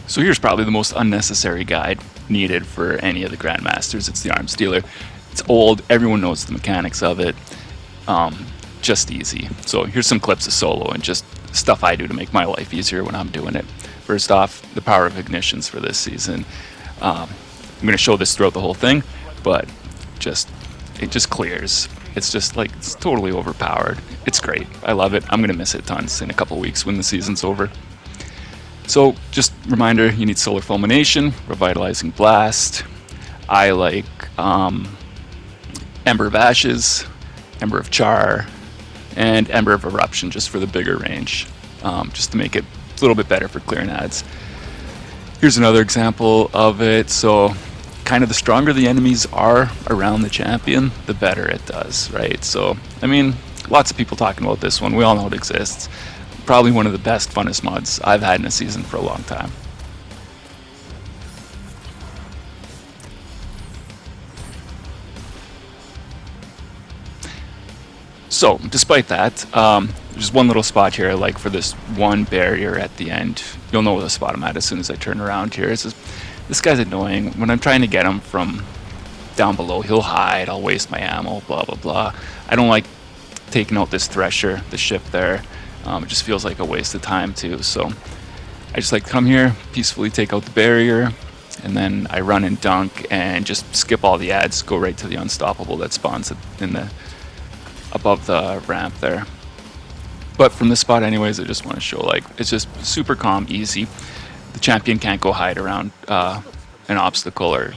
So here's probably the most unnecessary guide needed for any of the Grandmasters. It's the Arms Dealer. It's old, everyone knows the mechanics of it. Just easy. So here's some clips of solo and just stuff I do to make my life easier when I'm doing it. First off, the power of ignitions for this season. I'm going to show this throughout the whole thing, but it just clears. It's just like, it's totally overpowered. It's great. I love it. I'm going to miss it tons in a couple weeks when the season's over. So just reminder, you need Solar Fulmination, Revitalizing Blast. I like Ember of Ashes, Ember of Char, and Ember of Eruption just for the bigger range, just to make it a little bit better for clearing ads. Here's another example of it. So kind of the stronger the enemies are around the champion, the better it does, right? So, I mean, lots of people talking about this one. We all know it exists. Probably one of the best, funnest mods I've had in a season for a long time. So, despite that, there's one little spot here I like for this one barrier at the end. You'll know the spot I'm at as soon as I turn around here. It's just, this guy's annoying. When I'm trying to get him from down below, he'll hide, I'll waste my ammo, blah, blah, blah. I don't like taking out this Thresher, the ship there. It just feels like a waste of time too. So I just like to come here, peacefully take out the barrier, and then I run and dunk and just skip all the ads, go right to the unstoppable that spawns in the above the ramp there. But from this spot anyways, I just want to show, like, it's just super calm, easy. The champion can't go hide around an obstacle or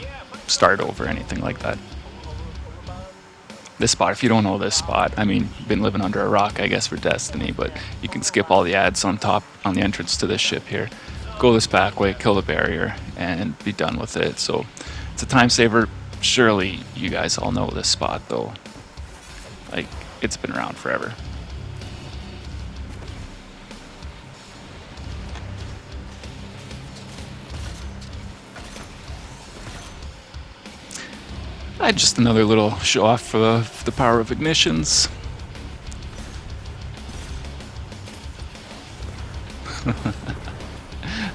start over, anything like that. This spot, if you don't know this spot, I mean, you've been living under a rock, I guess, for Destiny, but you can skip all the ads on top, on the entrance to this ship here. Go this back way, kill the barrier, and be done with it. So it's a time saver. Surely you guys all know this spot, though. Like, it's been around forever. Just another little show off for the power of ignitions.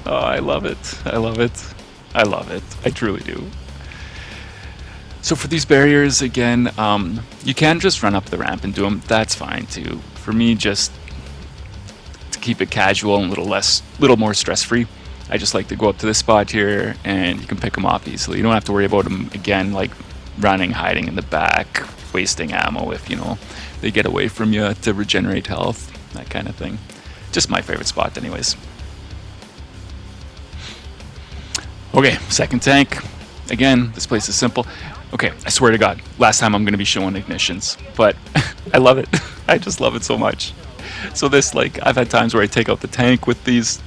Oh, I love it. I love it. I love it. I truly do. So for these barriers, again, you can just run up the ramp and do them. That's fine too. For me, just to keep it casual and a little more stress-free, I just like to go up to this spot here and you can pick them off easily. You don't have to worry about them again, like running, hiding in the back, wasting ammo if, you know, they get away from you to regenerate health, that kind of thing. Just my favorite spot anyways. Okay, second tank. Again, this place is simple. Okay, I swear to God, last time I'm going to be showing ignitions, but I love it. I just love it so much. So this, like, I've had times where I take out the tank with these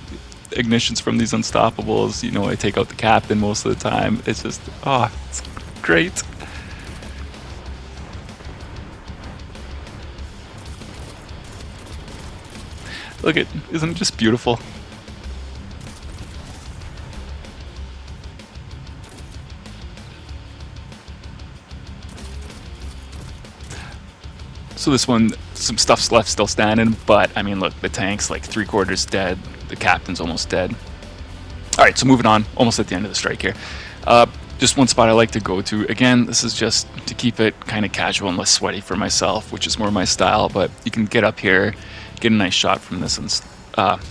ignitions from these unstoppables. You know, I take out the captain most of the time. It's just, oh, it's great. Look at, isn't it just beautiful? So this one, some stuff's left still standing, but I mean, look, the tank's like 3/4 dead. The captain's almost dead. All right, so moving on, almost at the end of the strike here. Just one spot I like to go to. Again, this is just to keep it kind of casual and less sweaty for myself, which is more my style, but you can get up here, get a nice shot from this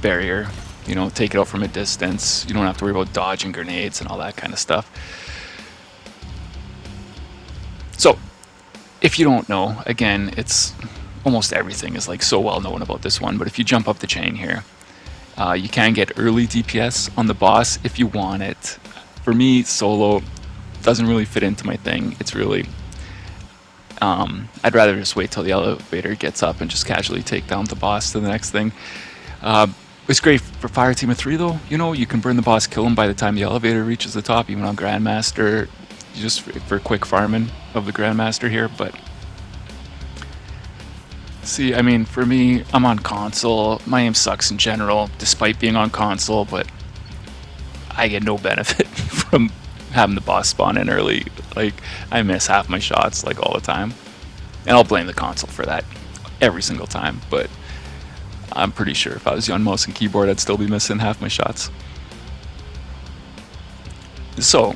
barrier, you know, take it out from a distance. You don't have to worry about dodging grenades and all that kind of stuff. So, if you don't know, again, it's almost everything is like so well known about this one, but if you jump up the chain here, you can get early DPS on the boss if you want it. For me, solo doesn't really fit into my thing. It's really, I'd rather just wait till the elevator gets up and just casually take down the boss to the next thing. It's great for Fire Team of 3 though. You know, you can burn the boss, kill him by the time the elevator reaches the top, even on Grandmaster, just for quick farming of the Grandmaster here. But see, I mean, for me, I'm on console. My aim sucks in general, despite being on console, but I get no benefit from having the boss spawn in early. Like, I miss half my shots, like, all the time. And I'll blame the console for that every single time, but I'm pretty sure if I was on mouse and keyboard, I'd still be missing half my shots. So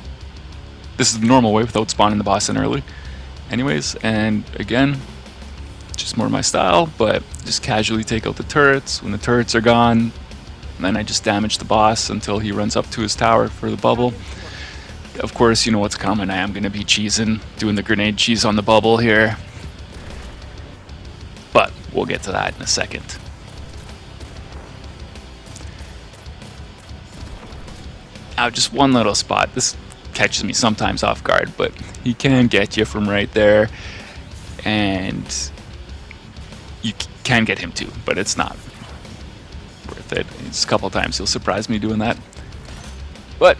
this is the normal way without spawning the boss in early. Anyways, and again, just more my style, but just casually take out the turrets. When the turrets are gone, then I just damage the boss until he runs up to his tower for the bubble. Of course, you know what's coming. I am going to be cheesing, doing the grenade cheese on the bubble here. But we'll get to that in a second. Now, just one little spot. This catches me sometimes off guard, but he can get you from right there. And you can get him too, but it's not worth it. Just a couple times he'll surprise me doing that. But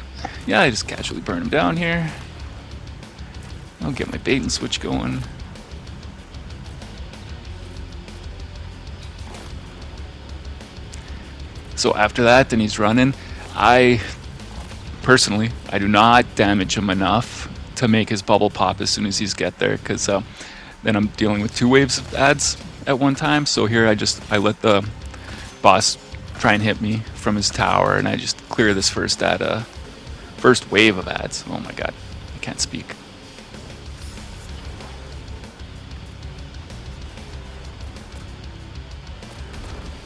yeah, I just casually burn him down here. I'll get my bait and switch going. So after that, then he's running. Personally, I do not damage him enough to make his bubble pop as soon as he's get there, because then I'm dealing with 2 waves of ads at one time. So here I let the boss try and hit me from his tower, and I just clear this first wave of ads. Oh my god, I can't speak.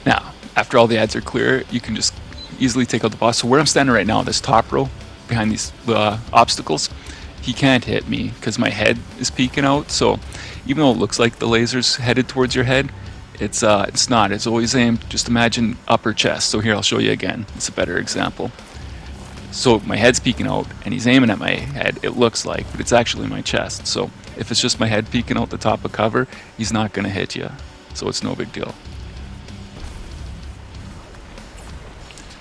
Now, after all the ads are clear, you can just easily take out the boss. So where I'm standing right now, this top row, behind these obstacles, he can't hit me because my head is peeking out. So even though it looks like the laser's headed towards your head, it's not. It's always aimed, just imagine upper chest. So here, I'll show you again. It's a better example. So my head's peeking out and he's aiming at my head, it looks like, but it's actually my chest. So if it's just my head peeking out the top of cover, he's not going to hit you. So it's no big deal.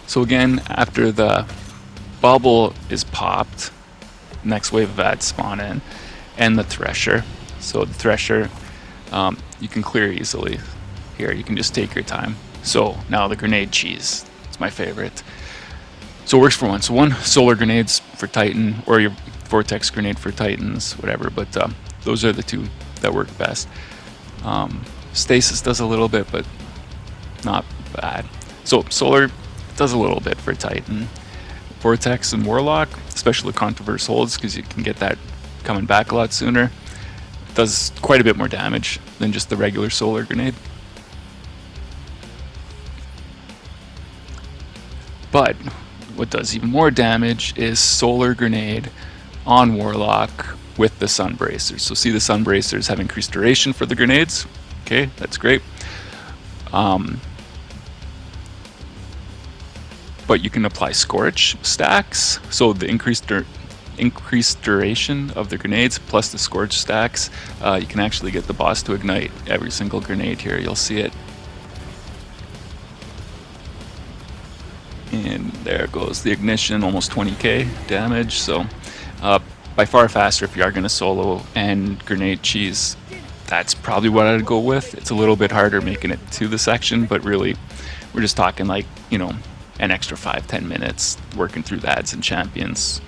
So again, after the bubble is popped, next wave of ads spawn in, and the thresher. So the thresher, you can clear easily. Here, you can just take your time. So now the grenade cheese, it's my favorite. So it works for one. So one, solar grenades for Titan, or your vortex grenade for Titans, whatever. But those are the 2 that work best. Stasis does a little bit, but not bad. So solar does a little bit for Titan. Vortex and Warlock, especially controversial holds, because you can get that coming back a lot sooner. Does quite a bit more damage than just the regular solar grenade. But what does even more damage is solar grenade on Warlock with the sunbracers. So see, the sunbracers have increased duration for the grenades. Okay, that's great. But you can apply scorch stacks. So the increased duration of the grenades plus the scorch stacks, you can actually get the boss to ignite every single grenade here. You'll see it. And there goes the ignition, almost 20k damage. So by far faster if you are going to solo and grenade cheese. That's probably what I'd go with. It's a little bit harder making it to the section, but really we're just talking like, you know, an extra 5-10 minutes working through the ads and champions.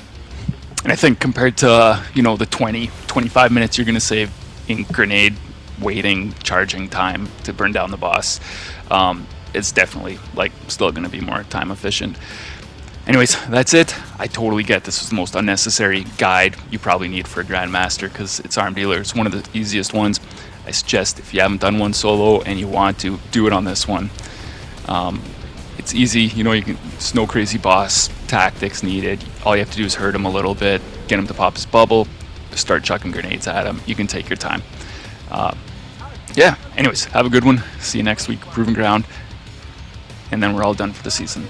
And I think compared to, you know, the 20-25 minutes you're going to save in grenade waiting, charging time to burn down the boss, it's definitely like still going to be more time efficient. Anyways, that's it. I totally get this was the most unnecessary guide you probably need for a Grandmaster because it's Arm Dealer. It's one of the easiest ones. I suggest if you haven't done one solo and you want to, do it on this one. It's easy, you know, it's no crazy boss tactics needed. All you have to do is hurt him a little bit, get him to pop his bubble, start chucking grenades at him. You can take your time. Yeah, anyways, have a good one. See you next week, Proven Ground. And then we're all done for the season.